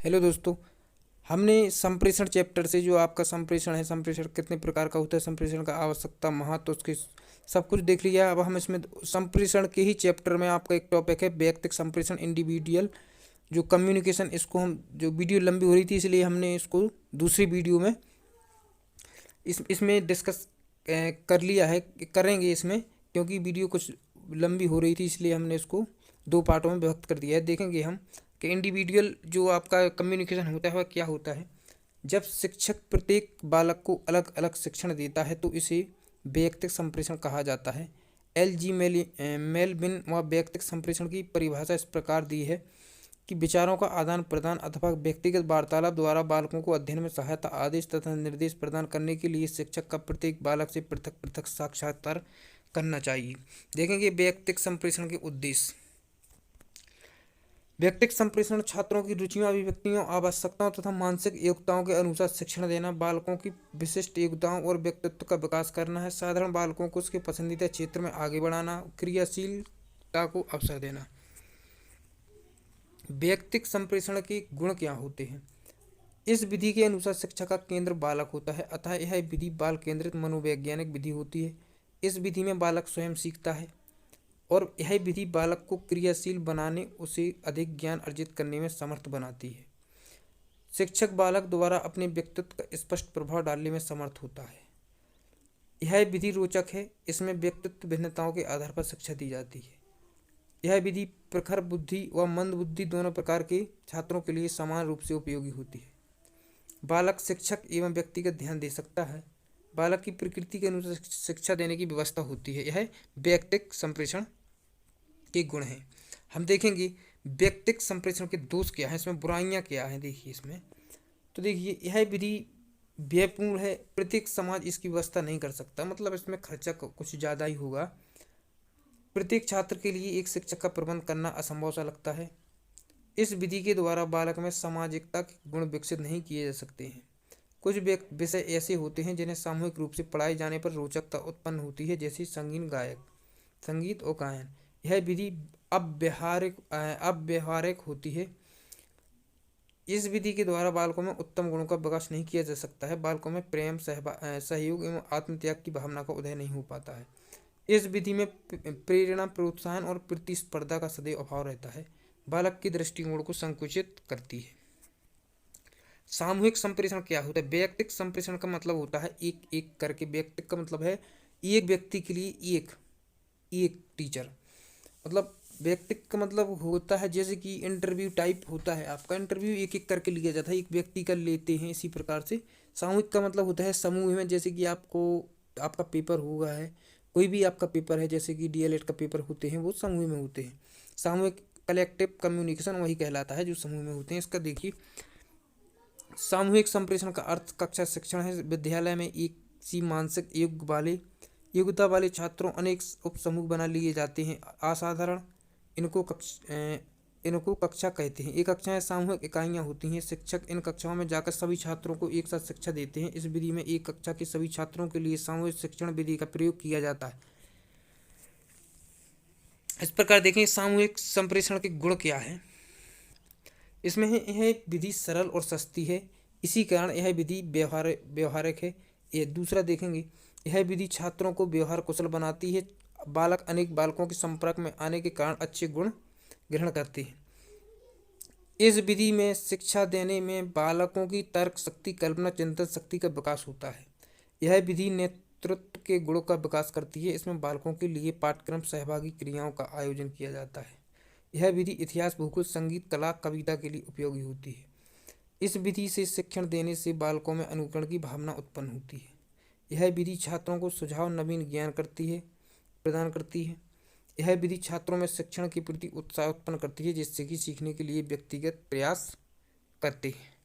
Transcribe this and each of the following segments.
Hello दोस्तों। हमने संप्रेषण चैप्टर से जो आपका संप्रेषण है, संप्रेषण कितने प्रकार का होता है, संप्रेषण का आवश्यकता, महत्व, उसके सब कुछ देख लिया। अब हम इसमें संप्रेषण के ही चैप्टर में आपका एक टॉपिक है व्यक्तिगत संप्रेषण, इंडिविजुअल जो कम्युनिकेशन। इसको हम जो वीडियो लंबी हो रही थी इसलिए हमने इसको दूसरी वीडियो में इसमें डिस्कस कर लिया है, करेंगे इसमें, क्योंकि वीडियो कुछ लंबी हो रही थी इसलिए हमने इसको दो पार्टों में विभक्त कर दिया है। देखेंगे हम कि इंडिविजुअल जो आपका कम्युनिकेशन होता है वह क्या होता है। जब शिक्षक प्रत्येक बालक को अलग अलग शिक्षण देता है तो इसे व्यक्तिगत संप्रेषण कहा जाता है। मेलविन व व्यक्तिगत संप्रेषण की परिभाषा इस प्रकार दी है कि विचारों का आदान प्रदान अथवा व्यक्तिगत वार्तालाप द्वारा बालकों को अध्ययन में सहायता, आदेश तथा निर्देश प्रदान करने के लिए शिक्षक का प्रत्येक बालक से पृथक पृथक साक्षात्कार करना चाहिए। देखेंगे व्यक्तिगत संप्रेषण के उद्देश्य। व्यक्तिगत संप्रेषण छात्रों की रुचियों, अभिव्यक्तियों, आवश्यकताओं तथा मानसिक योग्यताओं के अनुसार शिक्षण देना, बालकों की विशिष्ट योग्यताओं और व्यक्तित्व का विकास करना है। साधारण बालकों को उसके पसंदीदा क्षेत्र में आगे बढ़ाना, क्रियाशीलता को अवसर देना। व्यक्तिगत संप्रेषण के गुण क्या होते हैं। इस विधि के अनुसार शिक्षा का केंद्र बालक होता है, अतः यह विधि बाल केंद्रित मनोवैज्ञानिक विधि होती है। इस विधि में बालक स्वयं सीखता है और यह विधि बालक को क्रियाशील बनाने, उसे अधिक ज्ञान अर्जित करने में समर्थ बनाती है। शिक्षक बालक द्वारा अपने व्यक्तित्व का स्पष्ट प्रभाव डालने में समर्थ होता है। यह विधि रोचक है, इसमें व्यक्तित्व भिन्नताओं के आधार पर शिक्षा दी जाती है। यह विधि प्रखर बुद्धि व मंद बुद्धि दोनों प्रकार के छात्रों के लिए समान रूप से उपयोगी होती है। बालक शिक्षक एवं व्यक्तिगत ध्यान दे सकता है। बालक की प्रकृति के अनुसार शिक्षा देने की व्यवस्था होती है। यह व्यक्तिगत संप्रेषण के गुण हैं। हम देखेंगे व्यक्तिगत संप्रेषण के दोष क्या है, इसमें बुराइयां क्या हैं। देखिए इसमें तो देखिए यह विधि व्ययपूर्ण है, प्रत्येक समाज इसकी व्यवस्था नहीं कर सकता, मतलब इसमें खर्चा कुछ ज़्यादा ही होगा। प्रत्येक छात्र के लिए एक शिक्षक का प्रबंध करना असंभव सा लगता है। इस विधि के द्वारा बालक में सामाजिकता के गुण विकसित नहीं किए जा सकते हैं। कुछ विषय ऐसे होते हैं जिन्हें सामूहिक रूप से पढ़ाए जाने पर रोचकता उत्पन्न होती है, जैसे संगीत और गायन। यह विधि अव्यवहारिक होती है। इस विधि के द्वारा बालकों में उत्तम गुणों का विकास नहीं किया जा सकता है। बालकों में प्रेम, सहयोग एवं आत्मत्याग की भावना का उदय नहीं हो पाता है। इस विधि में प्रेरणा, प्रोत्साहन और प्रतिस्पर्धा का सदैव अभाव रहता है। बालक की दृष्टिकोण को संकुचित करती है। सामूहिक संप्रेषण क्या होता है। व्यक्तिगत संप्रेषण का मतलब होता है एक एक करके। व्यक्तिगत का मतलब है एक व्यक्ति के लिए एक टीचर, मतलब व्यक्तिगत का मतलब होता है जैसे कि इंटरव्यू टाइप होता है। आपका इंटरव्यू एक एक करके लिया जाता है, एक व्यक्ति का लेते हैं। इसी प्रकार से सामूहिक का मतलब होता है समूह में, जैसे कि आपका पेपर हुआ है, कोई भी आपका पेपर है, जैसे कि डीएलएड का पेपर होते हैं, वो समूह में होते हैं। सामूहिक कलेक्टिव कम्युनिकेशन वही कहलाता है जो समूह में होते हैं। इसका देखिए सामूहिक संप्रेषण का अर्थ कक्षा शिक्षण है। विद्यालय में एक सी मानसिक योग्यता वाले छात्रों अनेक उपसमूह बना लिए जाते हैं। असाधारण इनको कक्षा कहते हैं। ये कक्षाएं सामूहिक इकाइयां होती हैं। शिक्षक इन कक्षाओं में जाकर सभी छात्रों को एक साथ शिक्षा देते हैं। इस विधि में एक कक्षा के सभी छात्रों के लिए सामूहिक शिक्षण विधि का प्रयोग किया जाता है। इस प्रकार देखें सामूहिक संप्रेषण के गुण क्या है। इसमें यह विधि सरल और सस्ती है, इसी कारण यह विधि व्यवहारिक है। ये दूसरा देखेंगे, यह विधि छात्रों को व्यवहार कुशल बनाती है। बालक अनेक बालकों के संपर्क में आने के कारण अच्छे गुण ग्रहण करते हैं। इस विधि में शिक्षा देने में बालकों की तर्क शक्ति, कल्पना, चिंतन शक्ति का विकास होता है। यह विधि नेतृत्व के गुणों का विकास करती है। इसमें बालकों के लिए पाठ्यक्रम सहभागी क्रियाओं का आयोजन किया जाता है। यह विधि इतिहास, भूगोल, संगीत, कला, कविता के लिए उपयोगी होती है। इस विधि से शिक्षण देने से बालकों में अनुकरण की भावना उत्पन्न होती है। यह विधि छात्रों को सुझाव, नवीन ज्ञान प्रदान करती है। यह विधि छात्रों में शिक्षण के प्रति उत्साह उत्पन्न करती है, जिससे कि सीखने के लिए व्यक्तिगत प्रयास करते हैं।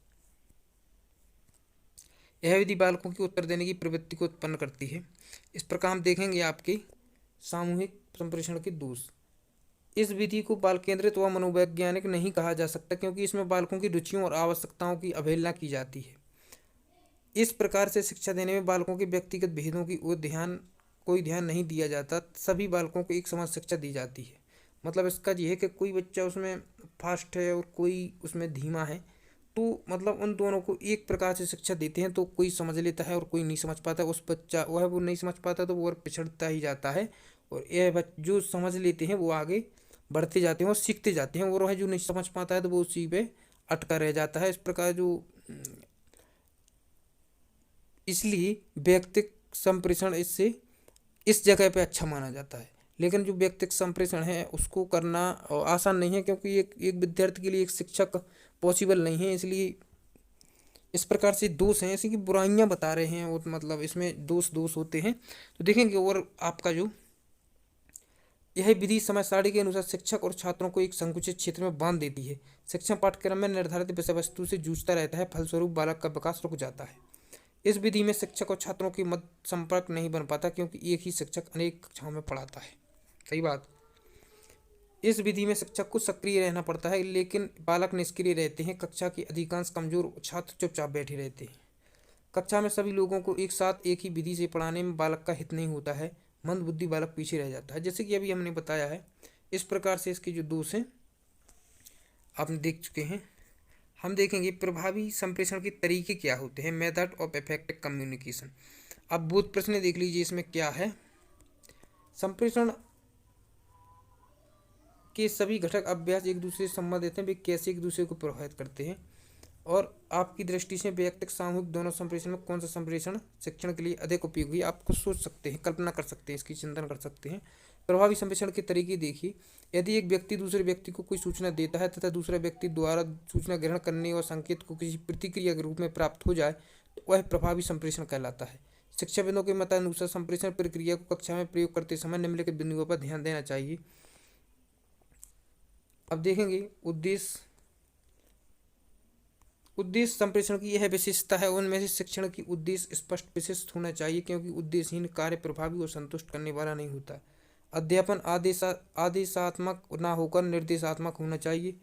यह विधि बालकों की उत्तर देने की प्रवृत्ति को उत्पन्न करती है। इस प्रकार हम देखेंगे आपके सामूहिक संप्रेषण के दोष। इस विधि को बाल केंद्रित व मनोवैज्ञानिक नहीं कहा जा सकता, क्योंकि इसमें बालकों की रुचियों और आवश्यकताओं की अवहेलना की जाती है। इस प्रकार से शिक्षा देने में बालकों के व्यक्तिगत भेदों की ओर कोई ध्यान नहीं दिया जाता। सभी बालकों को एक समान शिक्षा दी जाती है। मतलब इसका यह है कि कोई बच्चा उसमें फास्ट है और कोई उसमें धीमा है, तो मतलब उन दोनों को एक प्रकार से शिक्षा देते हैं तो कोई समझ लेता है और कोई नहीं समझ पाता। उस बच्चा वो नहीं समझ पाता तो वो और पिछड़ता ही जाता है, और यह जो समझ लेते हैं वो आगे बढ़ते जाते हैं और सीखते जाते हैं, और वह जो नहीं समझ पाता है तो वो उसी पे अटका रह जाता है। इस प्रकार जो इसलिए व्यक्तिक संप्रेषण इससे इस जगह पे अच्छा माना जाता है। लेकिन जो व्यक्तिक संप्रेषण है उसको करना आसान नहीं है, क्योंकि एक एक विद्यार्थी के लिए एक शिक्षक पॉसिबल नहीं है। इसलिए इस प्रकार से दोष हैं, ऐसी की बुराइयां बता रहे हैं और मतलब इसमें दोष दोष होते हैं। तो देखेंगे, और आपका जो यह विधि समय सारणी के अनुसार शिक्षक और छात्रों को एक संकुचित क्षेत्र में बांध देती है। शिक्षण पाठ्यक्रम में निर्धारित विषय वस्तु से जूझता रहता है, फलस्वरूप बालक का विकास रुक जाता है। इस विधि में शिक्षक और छात्रों के मध्य संपर्क नहीं बन पाता, क्योंकि एक ही शिक्षक अनेक कक्षाओं में पढ़ाता है। सही बात। इस विधि में शिक्षक को सक्रिय रहना पड़ता है, लेकिन बालक निष्क्रिय रहते हैं। कक्षा के अधिकांश कमजोर छात्र चुपचाप बैठे रहते हैं। कक्षा में सभी लोगों को एक साथ एक ही विधि से पढ़ाने में बालक का हित नहीं होता है। मंदबुद्धि बालक पीछे रह जाता है, जैसे कि अभी हमने बताया है। इस प्रकार से इसके जो दोष हैं आपने देख चुके हैं। हम देखेंगे प्रभावी संप्रेषण के तरीके क्या होते हैं, मेथड ऑफ इफेक्टिव कम्युनिकेशन। अब बोध प्रश्न देख लीजिए, इसमें क्या है। संप्रेषण के सभी घटक अभ्यास एक दूसरे से संबंधित हैं, वे कैसे एक दूसरे को प्रभावित करते हैं, और आपकी दृष्टि से वैयक्तिक सामूहिक दोनों संप्रेषण में कौन सा संप्रेषण शिक्षण के लिए अधिक उपयोगी है। आप खुद सोच सकते हैं, कल्पना कर सकते हैं, इसकी चिंतन कर सकते हैं। प्रभावी संप्रेषण के तरीके देखिए। यदि एक व्यक्ति दूसरे व्यक्ति को कोई सूचना देता है तथा दूसरा व्यक्ति द्वारा सूचना ग्रहण करने और संकेत को किसी प्रतिक्रिया के रूप में प्राप्त हो जाए तो वह प्रभावी संप्रेषण कहलाता है। शिक्षाविदों के मतानुसार संप्रेषण प्रक्रिया को कक्षा में प्रयोग करते समय निम्नलिखित बिंदुओं पर ध्यान देना चाहिए। अब देखेंगे उद्देश्य संप्रेषण की यह विशेषता है, उनमें से शिक्षण की उद्देश्य स्पष्ट विशिष्ट होना चाहिए, क्योंकि उद्देश्यहीन कार्य प्रभावी और संतुष्ट करने वाला नहीं होता। अध्यापन आदेशात्मक न होकर निर्देशात्मक होना चाहिए।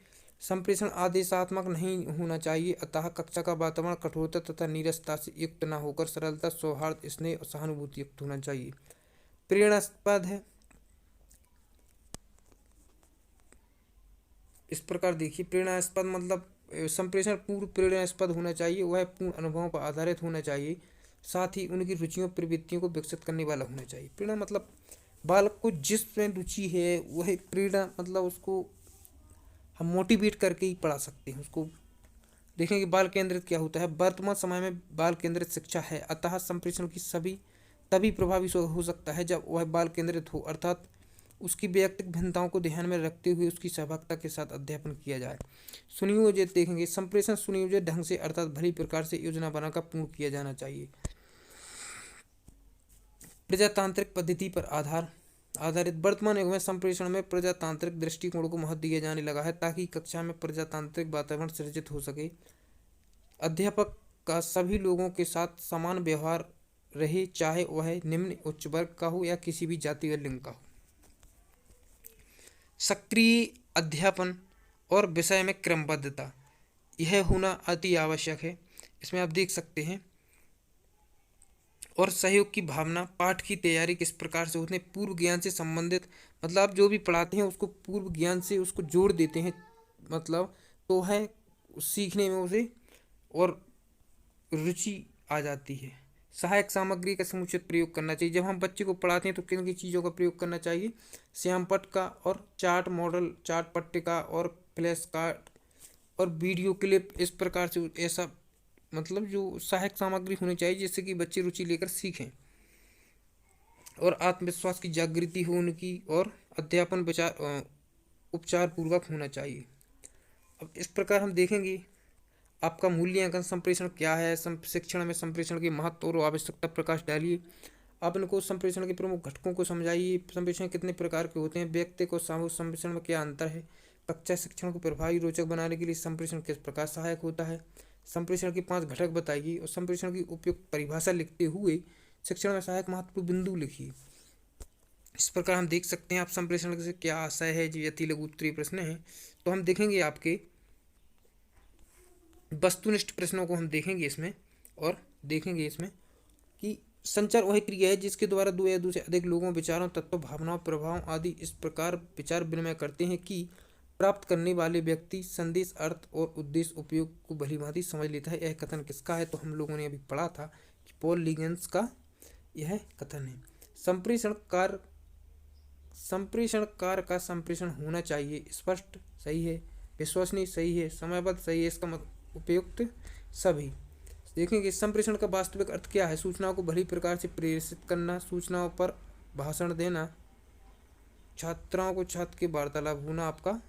संप्रेषण आदेशात्मक नहीं होना चाहिए, अतः कक्षा का वातावरण कठोरता तथा नीरसता से युक्त न होकर सरलता, सौहार्द, स्नेह और सहानुभूति युक्त होना चाहिए। प्रेरणास्पद है। इस प्रकार देखिए, प्रेरणास्पद मतलब संप्रेषण पूर्व प्रेरणास्पद होना चाहिए, वह पूर्ण अनुभवों पर आधारित होना चाहिए, साथ ही उनकी रुचियों प्रवृत्तियों को विकसित करने वाला होना चाहिए। प्रेरणा मतलब बालक को जिसमें रुचि है वह प्रेरणा मतलब उसको हम मोटिवेट करके ही पढ़ा सकते हैं उसको। देखेंगे बाल केंद्रित क्या होता है। वर्तमान समय में बाल केंद्रित शिक्षा है, अतः संप्रेषण की सभी तभी प्रभावी हो सकता है जब वह बाल केंद्रित हो, अर्थात उसकी वैयक्तिक भिन्नताओं को ध्यान में रखते हुए उसकी सहभागिता के साथ अध्यापन किया जाए। सुनियोजित देखेंगे, संप्रेषण सुनियोजित ढंग से अर्थात भली प्रकार से योजना बनाकर पूर्ण किया जाना चाहिए। प्रजातांत्रिक पद्धति पर आधारित वर्तमान युग में संप्रेषण में प्रजातांत्रिक दृष्टिकोण को महत्व दिया जाने लगा है, ताकि कक्षा में प्रजातांत्रिक वातावरण सृजित हो सके। अध्यापक का सभी लोगों के साथ समान व्यवहार रहे, चाहे वह निम्न उच्च वर्ग का हो या किसी भी जाति व लिंग का हो। सक्रिय अध्यापन और विषय में क्रमबद्धता यह होना अति आवश्यक है। इसमें आप देख सकते हैं। और सहयोग की भावना, पाठ की तैयारी किस प्रकार से होते हैं, पूर्व ज्ञान से संबंधित, मतलब आप जो भी पढ़ाते हैं उसको पूर्व ज्ञान से उसको जोड़ देते हैं, मतलब तो है सीखने में उसे और रुचि आ जाती है। सहायक सामग्री का समुचित प्रयोग करना चाहिए। जब हम बच्चे को पढ़ाते हैं तो किन किन चीज़ों का प्रयोग करना चाहिए, श्यामपट्ट का और चार्ट मॉडल, चार्ट पट्टिका और फ्लैश कार्ड और वीडियो क्लिप, इस प्रकार से ऐसा मतलब जो सहायक सामग्री होनी चाहिए जिससे कि बच्चे रुचि लेकर सीखें और आत्मविश्वास की जागृति हो उनकी, और अध्यापन उपचार पूर्वक होना चाहिए। अब इस प्रकार हम देखेंगे आपका मूल्यांकन संप्रेषण क्या है, शिक्षण में संप्रेषण के महत्व और आवश्यकता प्रकाश डालिए। आप इनको संप्रेषण के प्रमुख घटकों को समझाइए। संप्रेषण कितने प्रकार के होते हैं, व्यक्तिगत और सामूहिक संप्रेषण में क्या अंतर है, कक्षा शिक्षण को प्रभावी रोचक बनाने के लिए संप्रेषण किस प्रकार सहायक होता है, संप्रेषण के 5 घटक बताइए और संप्रेषण की उपयुक्त परिभाषा लिखते हुए शिक्षण में सहायक महत्वपूर्ण बिंदु लिखिए। इस प्रकार हम देख सकते हैं आप संप्रेषण से क्या आशय है, जो अति लघु उत्तरीय प्रश्न है। तो हम देखेंगे आपके वस्तुनिष्ठ प्रश्नों को हम देखेंगे इसमें, और देखेंगे इसमें कि संचार वह क्रिया है जिसके द्वारा दो या दो से अधिक लोगों, विचारों, तत्वों, भावनाओं, प्रभावों आदि इस प्रकार विचार विनिमय करते हैं कि प्राप्त करने वाले व्यक्ति संदेश, अर्थ और उद्देश्य उपयोग को भलीभांति समझ लेता है। यह कथन किसका है? तो हम लोगों ने अभी पढ़ा था कि पॉल लीगेंस का यह कथन है। संप्रेषण कार्य का संप्रेषण होना चाहिए, स्पष्ट सही है, विश्वसनीय सही है, समयबद्ध सही है, इसका उपयुक्त सभी। देखेंगे संप्रेषण का वास्तविक अर्थ क्या है? सूचनाओं को भली प्रकार से प्रेषित करना, सूचनाओं पर भाषण देना, छात्राओं को छात्र के वार्तालाप होना, आपका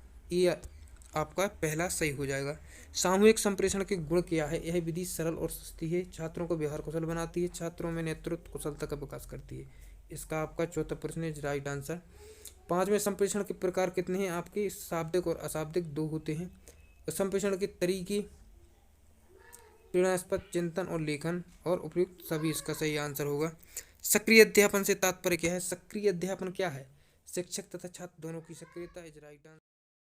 पहला सही हो जाएगा। सामूहिक संप्रेषण के गुण क्या है? यह विधि सरल और सस्ती है, छात्रों को व्यवहार कुशल बनाती है, छात्रों में नेतृत्व कुशलता का विकास करती है। इसका आपका चौथा प्रश्न है राइट आंसर। पांचवें, संप्रेषण के प्रकार कितने हैं? आपके शाब्दिक और अशाब्दिक 2 होते हैं। संप्रेषण के तरीके प्रेरणास्पद, चिंतन और लेखन और उपयुक्त सभी इसका सही आंसर होगा। सक्रिय अध्यापन से तात्पर्य क्या है? सक्रिय अध्यापन क्या है? शिक्षक तथा छात्र दोनों की सक्रियता इज राइट आंसर।